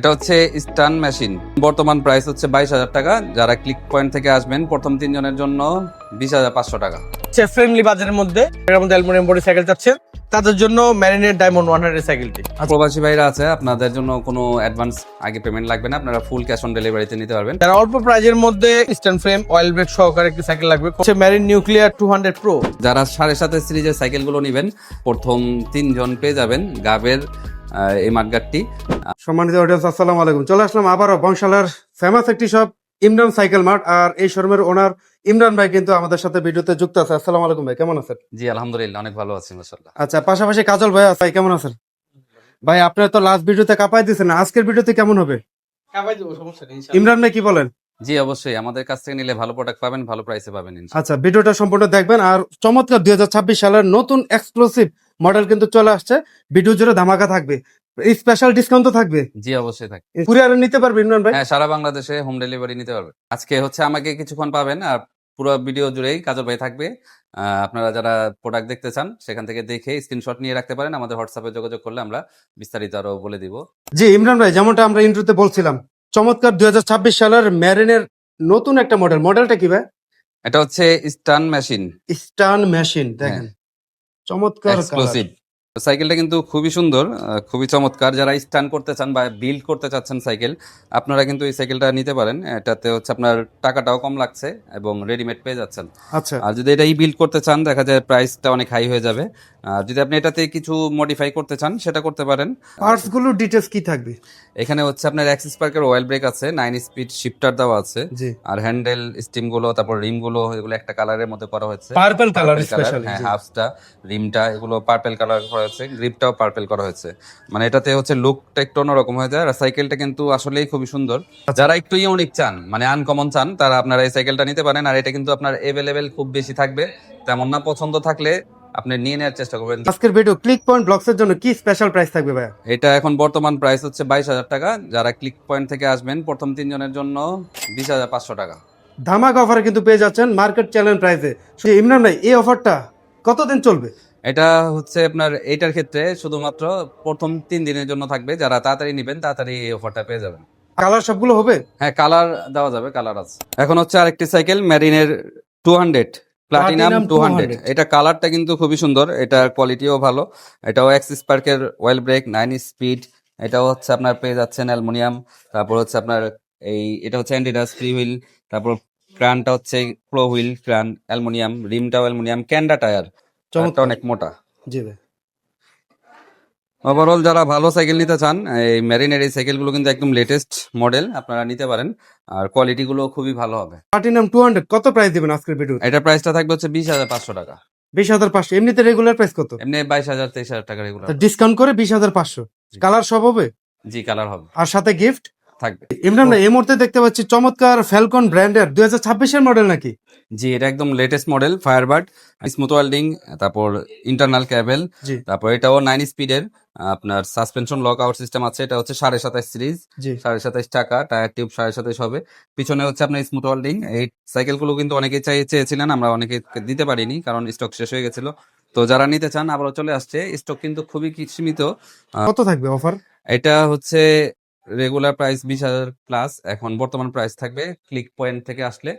এটা হচ্ছে স্টান মেশিন। বর্তমান প্রাইস হচ্ছে 22,000 টাকা। যারা ক্লিক পয়েন্ট থেকে আসবেন প্রথম 3 জনের জন্য 20,500 টাকা। ফ্রেন্ডলি বাজারের মধ্যে এর মধ্যে অ্যালুমিনিয়াম বডি সাইকেল চাচ্ছেন তাদের জন্য ম্যারিনেট ডায়মন্ড 100 সাইকেলটি। প্রবাসী ভাইরা আছে, আপনাদের জন্য কোনো অ্যাডভান্স আগে পেমেন্ট লাগবে না, আপনারা ফুল ক্যাশ অন ডেলিভারিতে নিতে পারবেন। যারা অল্প প্রাইজের মধ্যে স্ট্যান্ড ফ্রেম অয়েল ব্রেক সহকারে একটি সাইকেল লাগবে হচ্ছে ম্যারিন নিউক্লিয়ার 200 প্রো। যারা 7.5 সিরিজের সাইকেলগুলো নেবেন প্রথম 3 জন পেয়ে যাবেন গাবের এই মাঠগাটটি। সম্মানিত অডিয়েন্স, আসসালামু আলাইকুম। চলে আসলাম আবারও বংশালার ফেমাস একটি শপ ইমরান সাইকেল মার্ট। আর এই শোরুমের ওনার ইমরান ভাই কিন্তু আমাদের সাথে ভিডিওতে যুক্ত আছে। আসসালামু আলাইকুম ভাই, কেমন আছেন? জি আলহামদুলিল্লাহ, অনেক ভালো আছি মাশাআল্লাহ। আচ্ছা, পাশাপাশি কাজল ভাই আছে, কেমন আছেন? ভাই আপনার তো লাস্ট ভিডিওতে কাঁপাই দিয়েছেন, আজকের ভিডিওতে কেমন হবে? ইমরান ভাই কি বলেন? জি অবশ্যই, আমাদের কাছ থেকে নিলে ভালো প্রোডাক্ট পাবেন, ভালো প্রাইসে পাবেন ইনশাআল্লাহ। আচ্ছা, ভিডিওটা সম্পূর্ণ দেখবেন। আর চমৎকার 2026 সালের নতুন এক্সক্লুসিভ মডেল কিন্তু চলে আসছে। ভিডিও জুড়ে ধামাকা থাকবে, স্পেশাল ডিসকাউন্ট তো থাকবে। জি অবশ্যই থাকে। কুরিয়ারে নিতে পারবে ইমরান ভাই? হ্যাঁ, সারা বাংলাদেশে হোম ডেলিভারি নিতে পারবে। আজকে হচ্ছে আমাকে কিছুক্ষণ পাবেন, আর পুরো ভিডিও জুড়েই কাজল ভাই থাকবে। আপনারা যারা প্রোডাক্ট দেখতে চান সেখান থেকে দেখে স্ক্রিনশট নিয়ে রাখতে পারেন, আমাদের হোয়াটসঅ্যাপে যোগাযোগ করলে আমরা বিস্তারিত আরো বলে দিব। জি ইমরান ভাই, যেমনটা আমরা ইন্ট্রোতে বলছিলাম, চমৎকার 2026 সালের ম্যারিনের নতুন একটা মডেলটা কি ভাই? এটা হচ্ছে স্টান মেশিন স্টান মেশিন। দেখেন চমৎকার এক্সক্লুসিভ সাইকেলটা কিন্তু খুবই সুন্দর, খুবই চমৎকার। যারা স্টান করতে চান বা বিল্ড করতে চাচ্ছেন সাইকেল, আপনারা কিন্তু এই সাইকেলটা নিতে পারেন। এটাতে হচ্ছে আপনার টাকাটাও কম লাগছে এবং রেডিমেড পেয়ে যাচ্ছেন। আচ্ছা, আর যদি এটা বিল্ড করতে চান, দেখা যায় প্রাইসটা অনেক হাই হয়ে যাবে। আর যদি আপনি এটাতে কিছু মডিফাই করতে চান সেটা করতে পারেন। পার্টস গুলোর ডিটেইলস কি থাকবে? এখানে হচ্ছে আপনার অ্যাক্সিস পার্কের অয়েল ব্রেক আছে, 9 স্পিড শিফটার দেওয়া আছে। জি, আর হ্যান্ডেল স্টিম গুলো, তারপর রিম গুলো, এগুলো একটা কালারের মধ্যে করা হয়েছে, পার্পল কালার Purple স্পেশালি। হ্যাঁ, হাফসটা রিমটা এগুলো পার্পল কালার করা হয়েছে, গ্রিপটাও পার্পল করা হয়েছে। মানে এটাতে হচ্ছে লুকটা একটু অন্যরকম হয়ে যায়। আর সাইকেলটা কিন্তু আসলেই খুবই সুন্দর। যারা একটু ইউনিক চান, মানে আনকমন চান, তারা আপনারা এই সাইকেলটা নিতে পারেন। আর এটা কিন্তু আপনার এভেলেবেল খুব বেশি থাকবে, তেমন না। পছন্দ থাকলে আপনি নিয়ে নেওয়ার চেষ্টা করবেন। আজকের ভিডিও ক্লিক পয়েন্ট ব্লগস এর জন্য কি স্পেশাল প্রাইস থাকবে ভাই? এটা এখন বর্তমান প্রাইস হচ্ছে 22,000 টাকা। যারা ক্লিক পয়েন্ট থেকে আসবেন প্রথম 3 জনের জন্য 20,500 টাকা। ধামাকা অফারে কিন্তু পেয়ে যাচ্ছেন মার্কেট চ্যালেঞ্জ প্রাইসে। ইমরান ভাই, এই অফারটা কতদিন চলবে? এটা হচ্ছে আপনার এইটার ক্ষেত্রে শুধুমাত্র প্রথম 3 দিনের জন্য থাকবে। যারা তাড়াতাড়ি নেবেন তাড়াতাড়ি এই অফারটা পেয়ে যাবেন। কালার সবগুলো হবে? হ্যাঁ, কালার দেওয়া যাবে, কালার আছে। এখন হচ্ছে আরেকটি সাইকেল ম্যারিনের 200 প্লাটিনাম 200। এটা কালারটা কিন্তু খুবই সুন্দর, এটার কোয়ালিটিও ভালো। এটাও অ্যাক্সিস পার্কের অয়েল ব্রেক 9 স্পিড। এটাও হচ্ছে আপনার পেয়ে যাচ্ছেন অ্যালুমিনিয়াম। তারপর হচ্ছে আপনার এটা হচ্ছে অ্যান্টিডাস ফ্রি হুইল। তারপর ক্রানটা হচ্ছে প্রো হুইল ক্রান, অ্যালুমিনিয়াম। রিমটাও অ্যালুমিনিয়াম। ক্যান্ডা টায়ার, টায়ারটা অনেক মোটা। জি ভাই। ওভারঅল যারা ভালো সাইকেল নিতে চান, এই মেরিনের এই সাইকেলগুলো কিন্তু একদম লেটেস্ট মডেল, আপনারা নিতে পারেন। আর কোয়ালিটি গুলো খুবই ভালো হবে। প্লাটিনাম 200 কত প্রাইস দিবেন আজকের ভিডিও? এটা প্রাইসটা থাকবে হচ্ছে 20,500 টাকা। 20,500। এমনিতে রেগুলার প্রাইস কত? এমনি 22,000 23,000 টাকা রেগুলার। ডিসকাউন্ট করে 20,500। জি। কালার সব হবে? জি, কালার হবে, আর সাথে গিফট থাকবে। ইমরান ভাই, এই মুহূর্তে দেখতে পাচ্ছি চমৎকার ফ্যালকন ব্র্যান্ডের 2026 এর মডেল নাকি? জি, এটা একদম latest model. Firebird smooth welding, তারপর ইন্টারনাল ক্যাবেল। জি তারপর এটাও 9 স্পিডের। আপনার সাসপেনশন লক আউট সিস্টেম আছে। এটা হচ্ছে 27.5 সিরিজ, জি 27.5 টাকা। টায়ার টিউব 27.5 হবে। পিছনে হচ্ছে আপনার স্মুথ ওয়েল্ডিং। এই সাইকেলগুলো কিন্তু অনেকেই চেয়েছিলেন, আমরা অনেকে দিতে পারিনি কারণ স্টক শেষ হয়ে গেছিল। তো যারা নিতে চান আবারও চলে আসছে, স্টক কিন্তু খুবই সীমিত। কত থাকবে অফার? এটা হচ্ছে রেগুলার প্রাইস 20,000 প্লাস, এখন বর্তমান প্রাইস থাকবে ক্লিক পয়েন্ট থেকে আসলে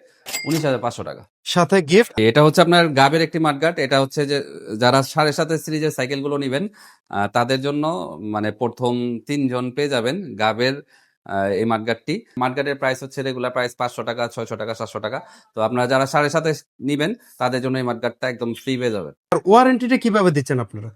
19,500 টাকা। সাথে গিফট। এটা হচ্ছে আপনার গাবের একটি মাঠগাট। এটা হচ্ছে যে যারা 7.5 সিরিজের সাইকেলগুলো নেবেন তাদের জন্য, মানে প্রথম 3 জন পেয়ে যাবেন গাবের এই মাঠগাটটি। মাঠগাটের প্রাইস হচ্ছে রেগুলার প্রাইস 500 টাকা, 600 টাকা, 700 টাকা। তো আপনারা যারা 7.5 নিবেন তাদের জন্য এই মাঠগাটটা একদম ফ্রি পেয়ে যাবেন। আর ওয়ারেন্টিটা কিভাবে দিচ্ছেন আপনারা?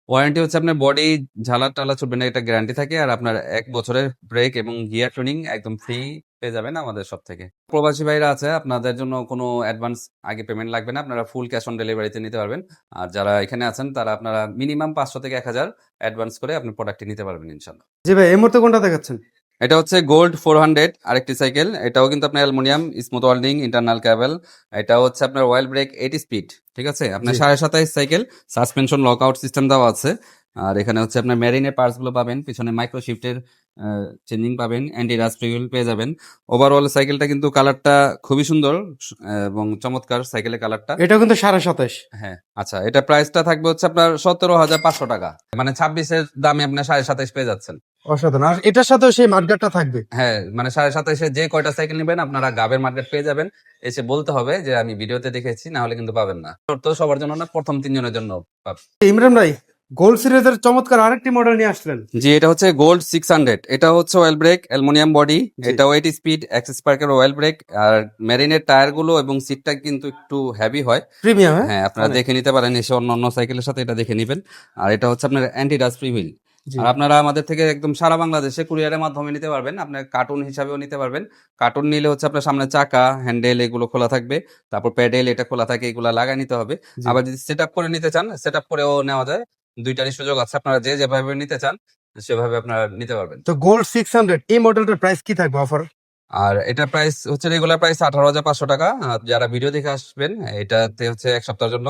ওয়ারেন্টি হচ্ছে আপনার বডি ঝালা টালা ছুটবে না, এটা গ্যারান্টি থাকে। আর আপনার 1 বছরের ব্রেক এবং গিয়ার ট্রেনিং একদম ফ্রি পেয়ে যাবেন আমাদের সব থেকে। প্রবাসী ভাইরা আছে, আপনাদের জন্য কোনো অ্যাডভান্স আগে পেমেন্ট লাগবে না, আপনারা ফুল ক্যাশ অন ডেলিভারিতে নিতে পারবেন। আর যারা এখানে আছেন তারা আপনারা মিনিমাম 500 থেকে 1,000 অ্যাডভান্স করে আপনি প্রোডাক্টটি নিতে পারবেন ইনশাল্লাহ। জি ভাই, এই মুহূর্তে কোনটা দেখাচ্ছেন? এটা হচ্ছে গোল্ড 400 আরেকটি সাইকেল। এটাও কিন্তু আপনার aluminium, smooth welding, internal cable. এটাও হচ্ছে আপনার অয়েল ব্রেক 8 স্পিড। ঠিক আছে, আপনার 27.5 cycle, suspension lock out system দেওয়া আছে। আর এখানে হচ্ছে আপনার মেরিনের পার্টস গুলো পাবেন, পিছনে মাইক্রো শিফটের চেঞ্জিং পাবেন, অ্যান্টি রাস্ট হুইল পেয়ে যাবেন। ওভারঅল সাইকেলটা কিন্তু কালারটা খুবই সুন্দর এবং চমৎকার সাইকেলের কালারটা। এটা কিন্তু 27.5। হ্যাঁ, আচ্ছা, এটা প্রাইসটা থাকবে হচ্ছে আপনার 17,500 টাকা। মানে 26-এর দামে আপনার 27.5 পেয়ে যাচ্ছেন। অসাধারণ। আর এটার সাথেও সেই মাঠগাটটা থাকবে। হ্যাঁ, মানে 27.5 যে কয়টা সাইকেল নেবেন আপনারা গাবের মার্কেট পেয়ে যাবেন। এসে বলতে হবে যে আমি ভিডিওতে দেখেছি, না হলে কিন্তু পাবেন না। তো সবার জন্য না, প্রথম 3 জনের জন্য পাবেন। ইমরান ভাই, গোল্ড সিরিজের চমৎকার আরেকটি মডেল নিয়ে আসলেন। জি, এটা হচ্ছে গোল্ড 600। এটা হচ্ছে অয়েল ব্রেক, অ্যালুমিনিয়াম বডি, এটা 8 স্পিড এক্স স্পার্কের অয়েল ব্রেক। আর মেরিনের টায়ার গুলো এবং সিটটা কিন্তু একটু হেভি হয়। প্রিমিয়াম। হ্যাঁ, আপনারা দেখে নিতে পারেন এসে, অন্য সাইকেলের সাথে এটা দেখে নিবেন। আর এটা হচ্ছে আপনার অ্যান্টি ডাস্ট ফ্রি হুইল। আর আপনারা আমাদের থেকে একদম সারা বাংলাদেশে কুরিয়ারের মাধ্যমে নিতে পারবেন। আপনার কার্টুন হিসাবেও নিতে পারবেন। কার্টুন নিলে হচ্ছে আপনার সামনে চাকা, হ্যান্ডেল এগুলো খোলা থাকবে, তারপর প্যাডেল এটা খোলা থাকে, এগুলো লাগাই নিতে হবে। আবার যদি সেট আপ করে নিতে চান, সেট আপ করেও নেওয়া যায়। দুইটারই সুযোগ আছে, আপনারা যেভাবে নিতে চান সেভাবে আপনারা নিতে পারবেন। তো গোল্ড 600 এই মডেলটার প্রাইস কি থাকবে অফার? আর এটার প্রাইস হচ্ছে রেগুলার প্রাইস 18,500 টাকা। আর যারা ভিডিও দেখে আসবেন এটাতে হচ্ছে এক সপ্তাহের জন্য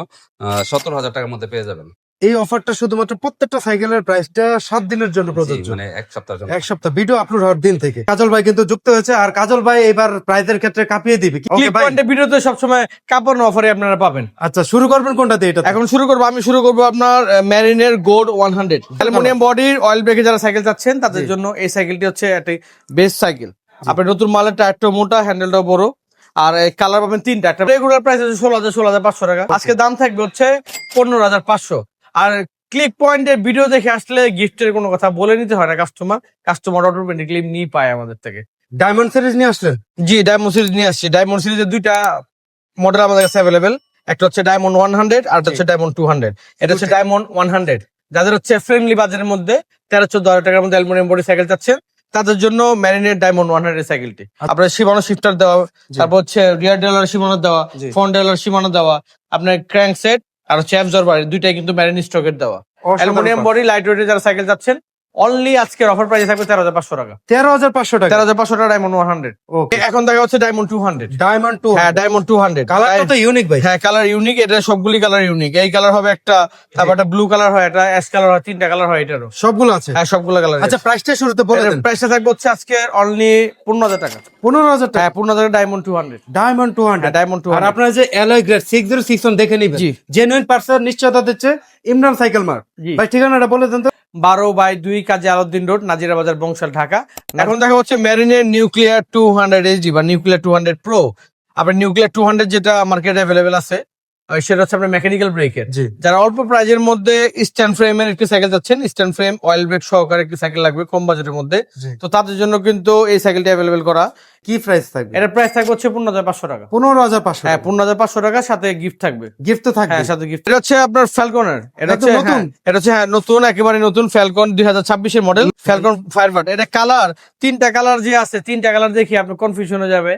17,000 টাকার মধ্যে পেয়ে যাবেন। এই অফারটা শুধুমাত্র প্রত্যেকটা সাইকেলের প্রাইসটা 7 দিনের জন্য জি, প্রযোজ্য, মানে এক সপ্তাহের জন্য। এক সপ্তাহ ভিডিও আপলোড হওয়ার দিন থেকে। কাজল ভাই কিন্তু যুক্ত হয়েছে, আর কাজল ভাই এবার প্রাইজের ক্ষেত্রে কাঁপিয়ে দিবে। ওকে ক্লিক ভাই, পয়েন্টের ভিডিওতে সবসময় কাপড় অফারে আপনারা পাবেন। আচ্ছা শুরু করবেন কোনটা দিয়ে? এটা এখন আমি শুরু করবো আপনার ম্যারিনের গোল্ড 100 অ্যালুমিনিয়াম বডির অয়েল ব্রেকে যারা সাইকেল চাচ্ছেন তাদের জন্য এই সাইকেলটি হচ্ছে একটি বেস্ট সাইকেল। আপনার নতুন মালের টায়ারটা মোটা, হ্যান্ডেলটাও বড়, আর কালার পাবেন তিনটা। একটা রেগুলার প্রাইস আছে 16,500 টাকা, আজকে দাম থাকবে হচ্ছে 15,500। আর ক্লিক পয়েন্টের ভিডিও দেখে আসলে গিফটের কোনো কথা বলে নিতে হয় না, কাস্টমার অটোমেটিকলি নিয়ে পায় আমাদের থেকে। ডায়মন্ড সিরিজ নিয়ে আসলেন? জি, ডায়মন্ড সিরিজ নিয়ে আসছি। ডায়মন্ড সিরিজের দুইটা মডেল আমাদের কাছে অ্যাভেলেবেল। একটা হচ্ছে ডায়মন্ড 100 আর একটা হচ্ছে ডায়মন্ড 200। এটা হচ্ছে ডায়মন্ড 100। যাদের হচ্ছে ফ্রেন্ডলি বাজারের মধ্যে 13-14 টাকার মধ্যে অ্যালুমিনিয়াম বডি সাইকেল চাচ্ছেন তাদের জন্য ম্যারিনের ডায়মন্ড 100 সাইকেলটি। আপনার সীমানো শিফটার দেওয়া, তারপর হচ্ছে রিয়ার ডেলার সীমানো দেওয়া, ফ্রন্ট ডেলার সীমানো দেওয়া, আপনার ক্র্যাঙ্ক সেট আর হচ্ছে অ্যাবজর্বার, দুইটাই কিন্তু ম্যারিন স্টকের দেওয়া। অ্যালুমিনিয়াম বডি লাইট ওয়েটে যারা সাইকেল চাচ্ছেন অনলি আজকের অফার প্রাইস থাকবে 13,500 টাকা। 13,500 টাকা? 13,500 টাকা ডায়মন্ড 100। ওকে, এখন দেখা হচ্ছে ডায়মন্ড 200। ডায়মন্ড 2, হ্যাঁ, ডায়মন্ড 200 কালারটা তো ইউনিক ভাই। হ্যাঁ, কালার ইউনিক, এটা সবগুলি কালার ইউনিক। এই কালার হবে একটা, তারপর একটা ব্লু কালার হয়, একটা অ্যাশ কালার হয়, তিনটা কালার হয় এটারও। সবগুলো আছে? হ্যাঁ, সবগুলো কালার। আচ্ছা প্রাইসটা শুরুতে বলে দেন। প্রাইসটা থাকবে হচ্ছে আজকে অনলি 15,000 টাকা। 15,000 টাকা? হ্যাঁ, 15,000 টাকা ডায়মন্ড 200। ডায়মন্ড 200। হ্যাঁ, ডায়মন্ড আর 200। আপনারা যে অ্যালয় গ্রেড 6061 দেখে নিবেন, জি। জেনুইন পার্সেন্ট নিশ্চয়তা দিচ্ছে ইমরান সাইকেল মার্ট। জি। ভাই ঠিকানাটা বলে দেন তো। 12/2 কাজী আলাউদ্দিন রোড, নাজিরা বাজার, বংশাল, ঢাকা। এখন দেখা হচ্ছে ম্যারিনের নিউক্লিয়ার 200 এইচডি বা নিউক্লিয়ার 200 প্রো। আপনার নিউক্লিয়ার 200 যেটা মার্কেটে অ্যাভেলেবেল আছে সেটা হচ্ছে আপনার মেকানিক্যাল ব্রেকের। জি। যারা অল্প প্রাইজের মধ্যে স্ট্যান্ড ফ্রেমের একটি সাইকেল যাচ্ছেন, স্ট্যান্ড ফ্রেম অয়েল ব্রেক সহকারে একটি সাইকেল লাগবে কম বাজেটের মধ্যে, জি। তো তাদের জন্য কিন্তু এই সাইকেলটি অ্যাভেলেবেল করা। কি প্রাইস থাকবে? এটার প্রাইস থাকবে হচ্ছে 15,500 টাকা। 15,500? হ্যাঁ, 15,500 টাকা, সাথে গিফট থাকবে। গিফট তো থাকবে? হ্যাঁ, সাথে গিফট। এটা হচ্ছে আপনার ফ্যালকনের, এটা হচ্ছে একদম নতুন? এটা হচ্ছে নতুন, একেবারে নতুন ফ্যালকন 2026 এর মডেল ফ্যালকন ফায়ারবার্ড। এটা কালার, তিনটা কালার যে আছে, তিনটা কালার দেখি আপনার কনফিউশন হয়ে যাবে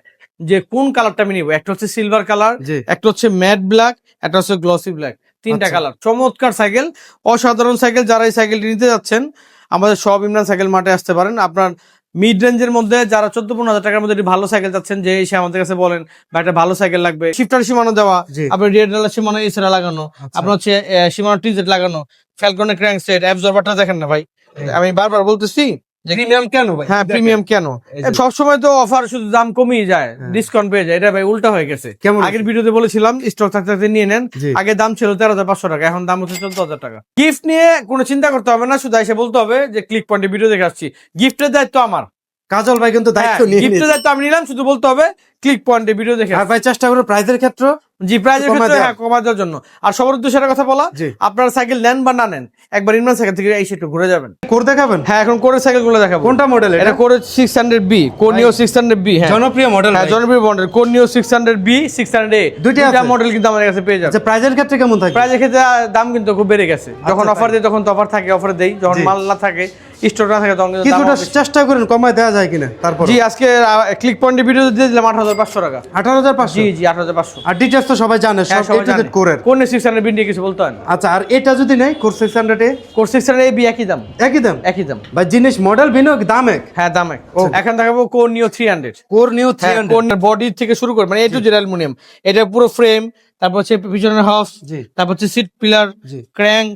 যে কোন কালারটা আমি নিব। একটা হচ্ছে সিলভার কালার, জি। একটা হচ্ছে ম্যাট ব্ল্যাক, একটা হচ্ছে গ্লসি ব্ল্যাক। তিনটা আচ্ছা। কালার, চমৎকার সাইকেল, অসাধারণ সাইকেল। যারা এই সাইকেলটি নিতে যাচ্ছেন আমাদের সব ইমরান সাইকেল মাঠে আসতে পারেন। আপনার মিড রেঞ্জের মধ্যে যারা 14-15,000 টাকার মধ্যে একটি ভালো সাইকেল চাচ্ছেন, যে এসে আমাদের কাছে বলেন বা একটা ভালো সাইকেল লাগবে, শিফটার সীমানো দেওয়া, জি। আপনার রিয়ার ডেলার সীমানো এছাড়া লাগানো, আচ্ছা। আপনার হচ্ছে সীমানো টিজেট লাগানো, ফ্যালকনের ক্র্যাঙ্ক সেট, অ্যাবজর্বারটা দেখেন না ভাই, আমি বারবার বলতেছি প্রিমিয়াম কেন ভাই? হ্যাঁ, প্রিমিয়াম কেন? সবসময় তো অফার শুধু দাম কমিয়ে যায়, ডিসকাউন্ট পেয়ে যায়, এটা ভাই উল্টা হয়ে গেছে। কেমন? আগের ভিডিওতে বলেছিলাম স্টক থাকতে থাকতে নিয়ে নেন। জি। আগে দাম ছিল 13,500 টাকা, এখন দাম হচ্ছে 14,000 টাকা। গিফট নিয়ে কোনো চিন্তা করতে হবে না, শুধু এসে বলতে হবে যে ক্লিক পয়েন্টে ভিডিও দেখে আসছি। গিফটের দায়িত্ব আমার, কাজল ভাই কিন্তু দায়িত্ব নিয়ে গিফটের নিয়েছে। দায়িত্ব আমি নিলাম, শুধু বলতে হবে ক্লিক পয়েন্টে ভিডিও দেখে আর ভাই চেষ্টা করো প্রাইজের ক্ষেত্রে জি প্রাইজের কমায় ক্ষেত্রে দেওয়া। হ্যাঁ কমায় দেওয়ার জন্য। আর সবার উদ্দেশ্যে একটা কথা বলা, জি। আপনারা সাইকেল নেন বা না নেন, একবার ইমরান সাইকেল থেকে এসে একটু ঘুরে যাবেন। করে দেখাবেন? হ্যাঁ, এখন করে সাইকেল গুলো দেখাবো। কোনটা মডেল এটা করে 600B, কোনিও 600B। হ্যাঁ, জনপ্রিয় মডেল। হ্যাঁ, জনপ্রিয় মডেল কোনিও 600B, 600A, দুইটা আছে? মডেল কিন্তু আমাদের কাছে পেয়ে যাবে। আচ্ছা প্রাইজের ক্ষেত্রে কেমন থাকবে? প্রাইজের ক্ষেত্রে দাম কিন্তু খুব বেড়ে গেছে। যখন আচ্ছা, অফার দেয় তখন তো অফার থাকে, অফারে দেই। যখন জি। মাল না থাকে, স্টক না থাকে, তখন কিন্তু দাম কিছুটা বেশি। চেষ্টা করেন কমায় দেওয়া যায় কিনা। তারপর জি, আজকে ক্লিক পয়েন্টে ভিডিও দিয়ে দিলাম 8,500 টাকা। 18,500? জি জি, 8,500। আর ডিটেইলস তো সবাই জানে, হ্যাঁ, সব সবাই A to Z জানে। কোরের। কোনিও 600B নিয়ে কিছু বলতে হয় না। আচ্ছা, আর এটা যদি নেই কোর 600 এ কোর 600AB একই দাম, একই দাম? একই দাম। ভাই জিনিস মডেল ভিন্ন, দাম এক? হ্যাঁ, দাম এক। ও। এখন দেখাবো কোনিও 300। Core new 300। বডি থেকে শুরু করে মানে এ টু জেড অ্যালুমিনিয়াম, এটা পুরো ফ্রেম, তারপর হচ্ছে পিছনের হফ, জি। তারপর হচ্ছে সিট পিলার, জি।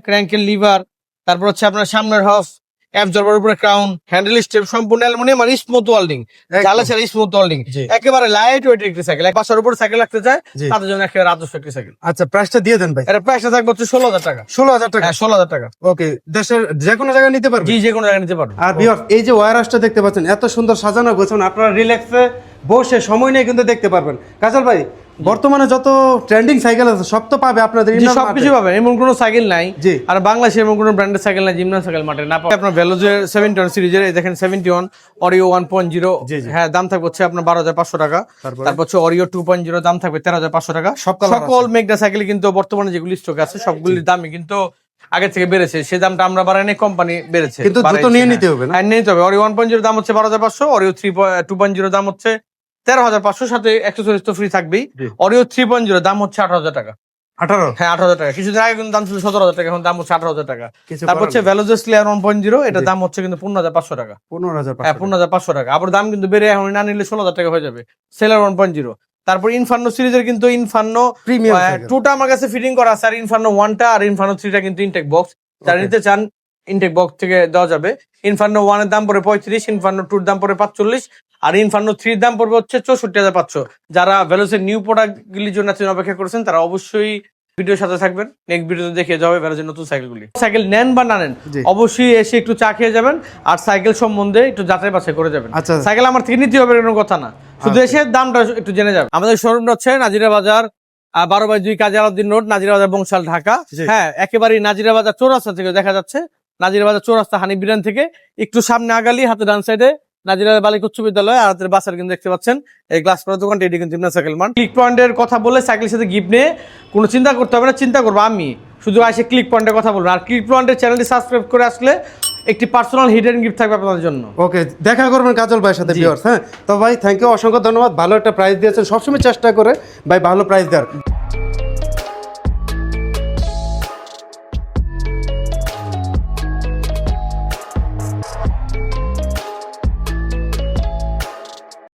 ক্র্যাঙ্কের লিভার, তারপর হচ্ছে আপনার সামনের হফ, অ্যাবজর্বার উপরে ক্রাউন, হ্যান্ডেল স্টেপ সম্পূর্ণ অ্যালুমিনিয়াম আর স্মুথ ওয়েল্ডিং, জ্বালা ছাড়া স্মুথ ওয়েল্ডিং, জি। একেবারে লাইট ওয়েট একটি সাইকেল। 500 উপরে সাইকেল রাখতে চায় জি। তাদের জন্য একেবারে আদর্শ একটি সাইকেল। আচ্ছা, প্রাইসটা দিয়ে দেন ভাই। এটা প্রাইসটা থাকবে হচ্ছে 16,000 টাকা। 16,000 টাকা। হ্যাঁ 16,000 টাকা। ওকে, দেশের যে কোনো জায়গায় নিতে পারবে। জি, যে কোনো জায়গায় নিতে পারবে। আর ভিউয়ার্স, এই যে ওয়্যারহাউসটা দেখতে পাচ্ছেন, এত সুন্দর সাজানো গোছানো, আপনারা রিল্যাক্সে বসে সময় নিয়ে কিন্তু দেখতে পারবেন। কাজল ভাই, বর্তমানে যত ট্রেন্ডিং সাইকেল আছে সব তো পাবে আপনাদের জি, ইমরান সবকিছু মার্টে। পাবেন, এমন কোনো সাইকেল নাই। জি। আর বাংলাদেশে এমন কোনো ব্র্যান্ডের সাইকেল নাই জিমনান সাইকেল মার্টে না পাবেন। আপনার ভেলোজের 71 সিরিজের এই দেখেন 71 অরিও 1.0, জি, জি। হ্যাঁ দাম থাকবে হচ্ছে আপনার 12,500 টাকা। তারপর হচ্ছে অরিও 2.0 দাম থাকবে 13,500 টাকা। সব colour সকল মেগডা সাইকেল কিন্তু বর্তমানে যেগুলি স্টক আছে সবগুলির দামই কিন্তু আগে থেকে বেড়েছে। সেই দামটা আমরা বাড়াইনি, কোম্পানি বেড়েছে। কিন্তু দ্রুত বাড়াইছে, নিয়ে হ্যাঁ। নিতে হবে না? হ্যাঁ, নিয়ে নিতে হবে। অরিও 1.0 দাম হচ্ছে 12,500, অরিও 2.0 দাম হচ্ছে 13,500, সাথে অ্যাকসেসরিজ তো ফ্রি থাকবেই। জি। অরিও 3.0 দাম হচ্ছে 18,000 টাকা। 18। হ্যাঁ 18,000 টাকা। কিছুদিন আগে কিন্তু দাম ছিল 17,000 টাকা, এখন দাম হচ্ছে 18,000 টাকা। কিছু তারপর হচ্ছে করার নেই। ভ্যালোজেস ক্লিয়ার 1.0, এটা জি। দাম হচ্ছে কিন্তু 15,500 টাকা। 15,500 হ্যাঁ 15,500 টাকা। আবার দাম কিন্তু বেড়ে এখন না নিলে 16,000 টাকা হয়ে যাবে। সেলার 1.0। তারপর ইনফার্নো সিরিজের কিন্তু ইনফার্নো প্রিমিয়াম সাইকেল। 2টা আমার কাছে ফিটিং করা আছে, আর ইনফার্নো 1টা আর ইনফার্নো 3টা কিন্তু ইনটেক বক্স। যারা Okay. নিতে চান ইনটেক বক্স থেকে দেওয়া যাবে। ইনফার্নো 1 এর দাম পড়ে 35, ইনফার্নো 2 এর দাম পড়ে 45, আর ইনফার্নো 3 এর দাম পড়বে হচ্ছে 64,500। যারা ভ্যালোসের নিউ প্রোডাক্ট গুলির জন্য এতদিন অপেক্ষা করেছেন তারা অবশ্যই ভিডিওর সাথে থাকবেন। নেক্সট ভিডিওতে দেখিয়ে যাবে ভ্যালোসের নতুন সাইকেলগুলি। সাইকেল নেন বা না নেন, জি। অবশ্যই এসে একটু চা খেয়ে যাবেন আর সাইকেল সম্বন্ধে একটু যাচাই বাছাই করে যাবেন। আচ্ছা। সাইকেল আমার থেকে নিতে হবে কোনো কথা না, শুধু এসে দামটা একটু জেনে যাবেন। আমাদের শোরুমটা হচ্ছে নাজিরা বাজার 12/2 কাজী আলাউদ্দিন রোড, নাজিরা বাজার, বংশাল, ঢাকা। জি। হ্যাঁ একেবারেই নাজিরা বাজার চৌরাস্তা থেকে দেখা যাচ্ছে। নাজিরা বাজার চৌরাস্তা হানি বিরান থেকে একটু সামনে আগালি হাতে ডান সাইডে নাজিরা বালিকা উচ্চ বিদ্যালয় আর হাতের বাসার কিন্তু দেখতে পাচ্ছেন এই গ্লাস পাড়া দোকানটা, এটি কিন্তু ইমরান সাইকেল মার্ট। ক্লিক পয়েন্টের কথা বলে সাইকেলের সাথে গিফট নিয়ে কোনো চিন্তা করতে হবে না, চিন্তা করবো আমি, শুধু এসে ক্লিক পয়েন্টের কথা বলবো। আর ক্লিক পয়েন্টের চ্যানেলটি সাবস্ক্রাইব করে আসলে একটি পার্সোনাল হিডেন গিফট থাকবে আপনাদের জন্য। ওকে, দেখা করবেন কাজল ভাইয়ের সাথে জি। ভিউয়ার্স। হ্যাঁ তো ভাই, থ্যাংক ইউ, অসংখ্য ধন্যবাদ। ভালো একটা প্রাইস দিয়েছেন, সবসময় চেষ্টা করে ভাই ভালো প্রাইস দেওয়ার।